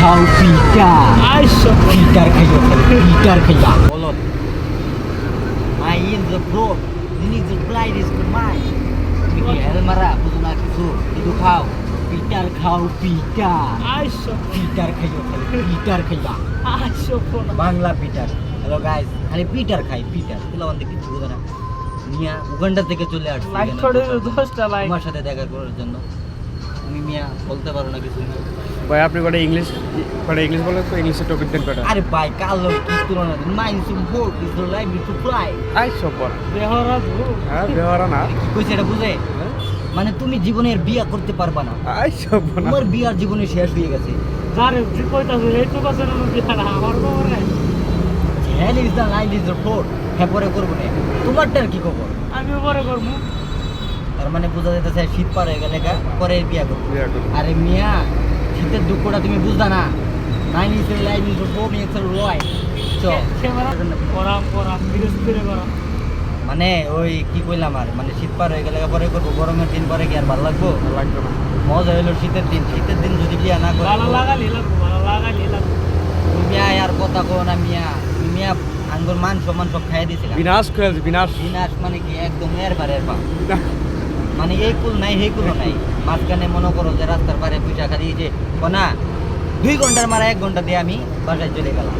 খাও পিটা পিটার খাইও পিটার খাইবা বলো মাই ইন দ্য ব্রোড নিজ দ্য ব্লাইড ইজ টু মাই তুমি কি হেল মারা বুঝো না কিছু কিন্তু খাও পিটার খাও পিটা পিটার খাইও পিটার খাইবা বাংলা পিটার হ্যালো গাইস খালি পিটার খাই পিটার পোলাবান কিছু বুঝো না মিয়া উগান্ডা থেকে চলে আসছি তোমার সাথে দেখা করার জন্য তুমি মিয়া বলতে পারো না কিছু ভাই আপনি কটা ইংলিশ বলেন তো ইংলিশে টপিক দেন কটা আরে ভাই কালো কি তুলনা mind to vote is the life to fly I সপর হ্যাঁ বেহরা না কি কইছে এটা বুঝে মানে তুমি জীবনের বিয়া করতে পারবা না আই সপর না তোমার বিয়ার জীবনে শেষ হয়ে গেছে যারে যে কইতাছে এইটু কথা বিয়া না আমার খবর নাই hell is the life is the fort হ্যাঁ পরে করবো না তোমারটার কি খবর আমি পরে করবো তার মানে বোঝা যাইতেছে শীত পার হয়ে গেলে পরে বিয়া করবো বিয়া করব আরে মিয়া শীতের দুঃখটা তুমি বুঝবা না nine is the life is the fort is the রয় করাম বিরস্তিরে করাম মানে ওই কি কইলাম আর মানে শীত পার হয়ে গেলে পরে করবো গরমের দিন পরে কি আর ভালো লাগবো লাগবে না মজা হইলো শীতের দিন যদি বিয়া না করে ভালো লাগালি লাগবো তুমি আর কথা কো না মিয়া তুমি মিয়া আঙ্গুর মান সমান সব খাইয়ে দিয়েছিলাম বিনাশ করে বিনাশ বিনাশ মানে কি একদম এর পা মানে এই কুল নাই সেই কুলও নাই মাঝখানে মনে করো যে রাস্তার পারে পিঠা খালি যে কোনা 2 ঘন্টার মারা 1 ঘন্টা দিয়ে আমি বাসায় চলে গেলাম